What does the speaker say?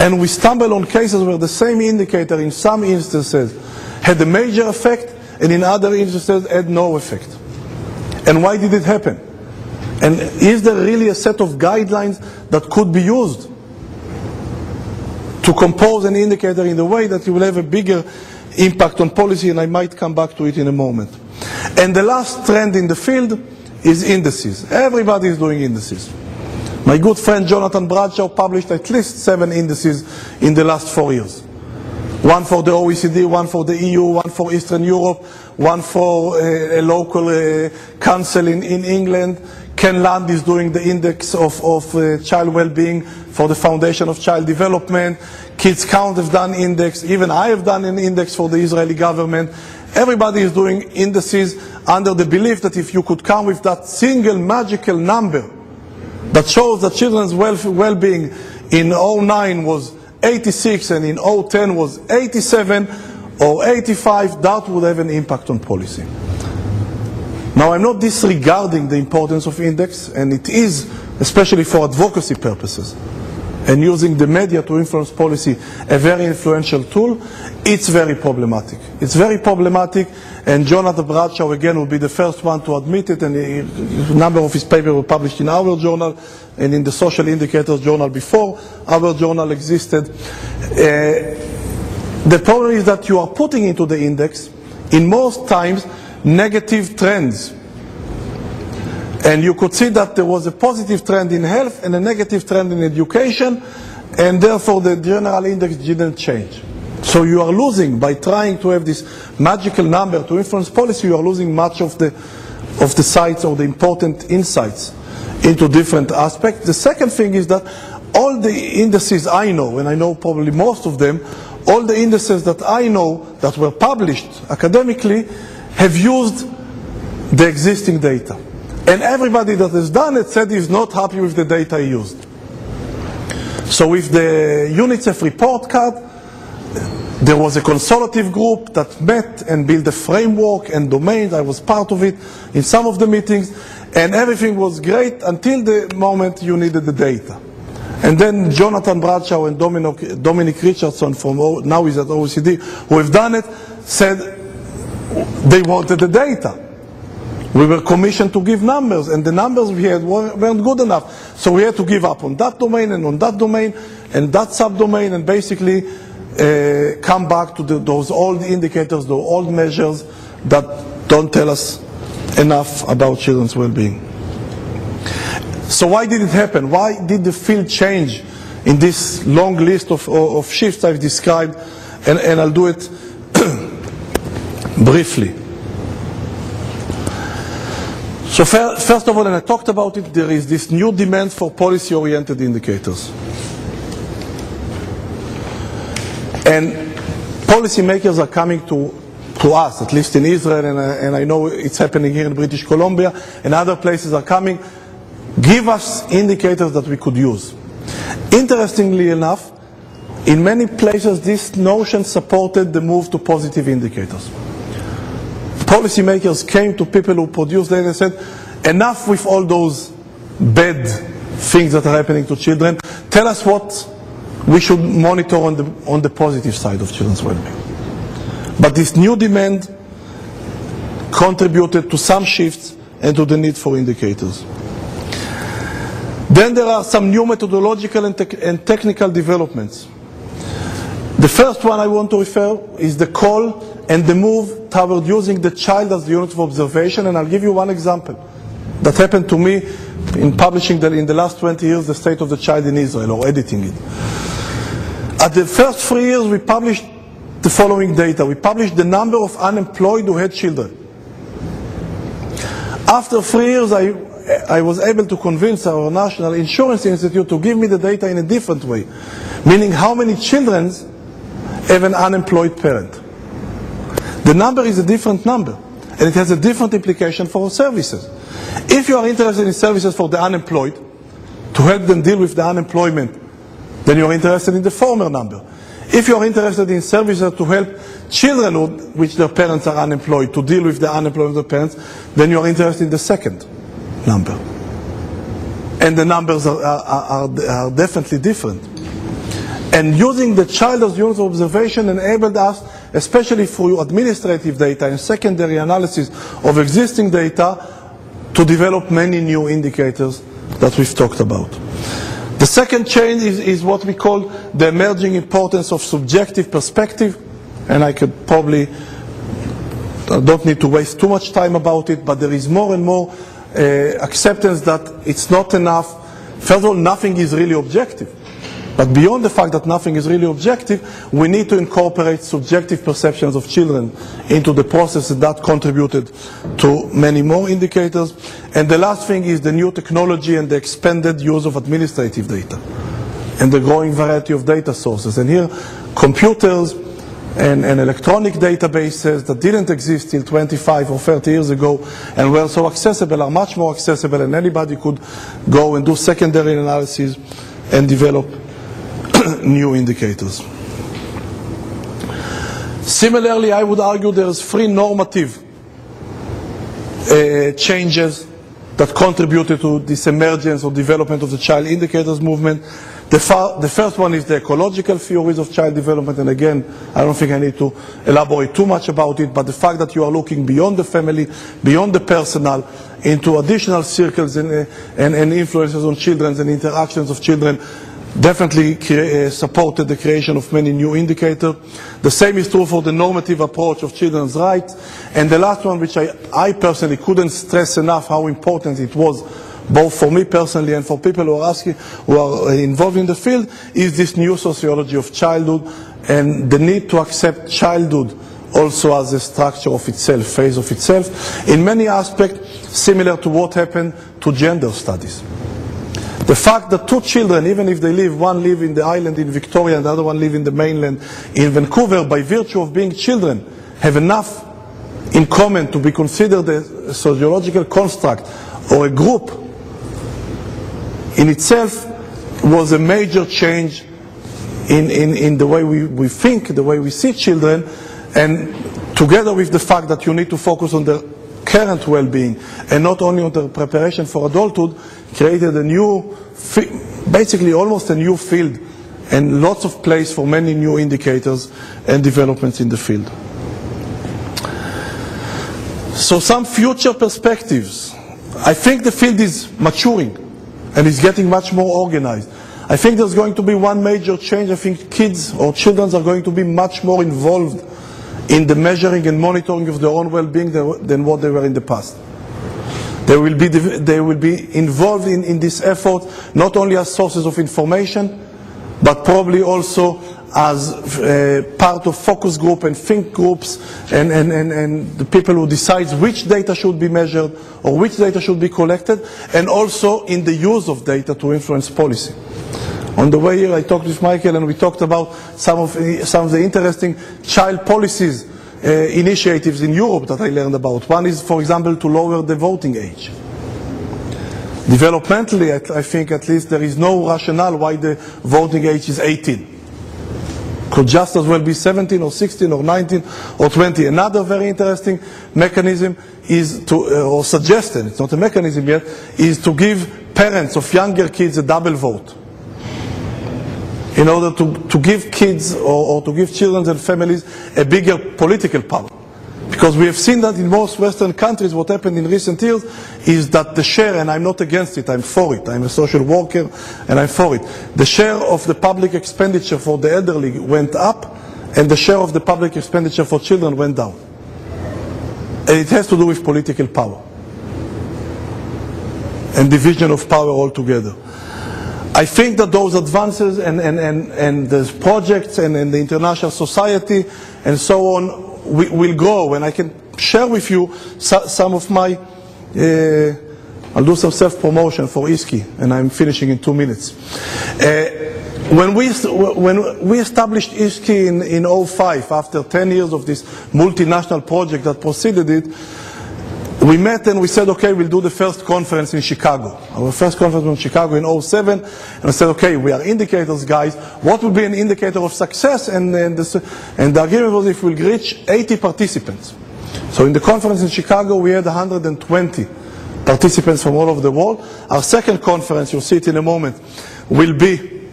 And we stumble on cases where the same indicator in some instances had a major effect and in other instances had no effect. And why did it happen? And is there really a set of guidelines that could be used to compose an indicator in a way that it will have a bigger impact on policy? And I might come back to it in a moment. And the last trend in the field is indices. Everybody is doing indices. My good friend Jonathan Bradshaw published at least 7 indices in the last 4 years. One for the OECD, one for the EU, one for Eastern Europe, one for a local council in England. Ken Land is doing the index of child well-being for the Foundation of Child Development. Kids Count have done index. Even I have done an index for the Israeli government. Everybody is doing indices under the belief that if you could come with that single magical number that shows that children's well-being in 2009 was 86 and in 2010 was 87 or 85, that would have an impact on policy. Now, I'm not disregarding the importance of index, and it is, especially for advocacy purposes, and using the media to influence policy, a very influential tool. It's very problematic. It's very problematic, and Jonathan Bradshaw, again, will be the first one to admit it, and a number of his papers were published in our journal and in the Social Indicators Journal before our journal existed. The problem is that you are putting into the index, in most times, negative trends. And you could see that there was a positive trend in health and a negative trend in education, and therefore the general index didn't change. So you are losing, by trying to have this magical number to influence policy, you are losing much of the sites or the important insights into different aspects. The second thing is that all the indices I know, and I know probably most of them, all the indices that I know that were published academically have used the existing data. And everybody that has done it said he's not happy with the data he used. So with the UNICEF report card, there was a consultative group that met and built a framework and domains. I was part of it in some of the meetings, and everything was great until the moment you needed the data. And then Jonathan Bradshaw and Dominic Richardson, now he's at OECD, who have done it, said they wanted the data. We were commissioned to give numbers, and the numbers we had weren't good enough. So we had to give up on that domain and on that domain and that subdomain, and basically come back to those old indicators, those old measures that don't tell us enough about children's well-being. So why did it happen? Why did the field change in this long list of shifts I've described? And I'll do it briefly. So first of all, and I talked about it, there is this new demand for policy-oriented indicators. And policymakers are coming to us, at least in Israel, and I know it's happening here in British Columbia, and other places are coming. Give us indicators that we could use. Interestingly enough, in many places this notion supported the move to positive indicators. Policymakers came to people who produce data and said, enough with all those bad things that are happening to children. Tell us what we should monitor on the positive side of children's well-being. But this new demand contributed to some shifts and to the need for indicators. Then there are some new methodological and technical developments. The first one I want to refer is the call and the move toward using the child as the unit of observation, and I'll give you one example that happened to me in publishing in the last 20 years the state of the child in Israel, or editing it. At the first 3 years we published the following data. We published the number of unemployed who had children. After 3 years I was able to convince our National Insurance Institute to give me the data in a different way, meaning how many children have an unemployed parent. The number is a different number, and it has a different implication for services. If you are interested in services for the unemployed, to help them deal with the unemployment, then you are interested in the former number. If you are interested in services to help children which their parents are unemployed to deal with the unemployment of their parents, then you are interested in the second number. And the numbers are definitely different. And using the child as unit of observation enabled us, especially through administrative data and secondary analysis of existing data, to develop many new indicators that we've talked about. The second change is what we call the emerging importance of subjective perspective, and I could probably, don't need to waste too much time about it, but there is more and more acceptance that it's not enough. First of all, nothing is really objective. But beyond the fact that nothing is really objective, we need to incorporate subjective perceptions of children into the process, and that contributed to many more indicators. And the last thing is the new technology and the expanded use of administrative data and the growing variety of data sources. And here, computers and electronic databases that didn't exist till 25 or 30 years ago and were so accessible are much more accessible, and anybody could go and do secondary analysis and develop new indicators. Similarly, I would argue there's three normative changes that contributed to this emergence or development of the child indicators movement. The first one is the ecological theories of child development, and again, I don't think I need to elaborate too much about it, but the fact that you are looking beyond the family, beyond the personal, into additional circles and influences on children and interactions of children definitely supported the creation of many new indicators. The same is true for the normative approach of children's rights. And the last one, which I personally couldn't stress enough how important it was, both for me personally and for people who are involved in the field, is this new sociology of childhood and the need to accept childhood also as a structure of itself, phase of itself, in many aspects similar to what happened to gender studies. The fact that two children, even if they live, one live in the island in Victoria and the other one live in the mainland in Vancouver, by virtue of being children, have enough in common to be considered a sociological construct or a group in itself was a major change in the way we think, the way we see children, and together with the fact that you need to focus on their current well-being and not only on their preparation for adulthood, created a new, basically almost a new field and lots of place for many new indicators and developments in the field. So some future perspectives. I think the field is maturing and is getting much more organized. I think there's going to be one major change. I think kids or children are going to be much more involved in the measuring and monitoring of their own well-being than what they were in the past. They will be involved in this effort, not only as sources of information, but probably also as part of focus group and think groups and the people who decide which data should be measured or which data should be collected, and also in the use of data to influence policy. On the way here, I talked with Michael and we talked about some of the interesting child policies initiatives in Europe that I learned about. One is, for example, to lower the voting age. Developmentally, I think at least there is no rationale why the voting age is 18. Could just as well be 17 or 16 or 19 or 20. Another very interesting mechanism is to, or suggested, it's not a mechanism yet, is to give parents of younger kids a double vote, in order to give kids or to give children and families a bigger political power. Because we have seen that in most Western countries, what happened in recent years is that the share, and I'm not against it, I'm for it, I'm a social worker and I'm for it, the share of the public expenditure for the elderly went up and the share of the public expenditure for children went down. And it has to do with political power and division of power altogether. I think that those advances and the projects and the international society and so on will grow, and I can share with you some of my, I'll do some self-promotion for ISKI, and I'm finishing in 2 minutes. When we established ISKI in 2005, after 10 years of this multinational project that preceded it, we met and we said, okay, we'll do the first conference in Chicago. Our first conference was in Chicago in 2007. And I said, okay, we are indicators, guys. What would be an indicator of success? And the argument was if we'll reach 80 participants. So in the conference in Chicago, we had 120 participants from all over the world. Our second conference, you'll see it in a moment, will be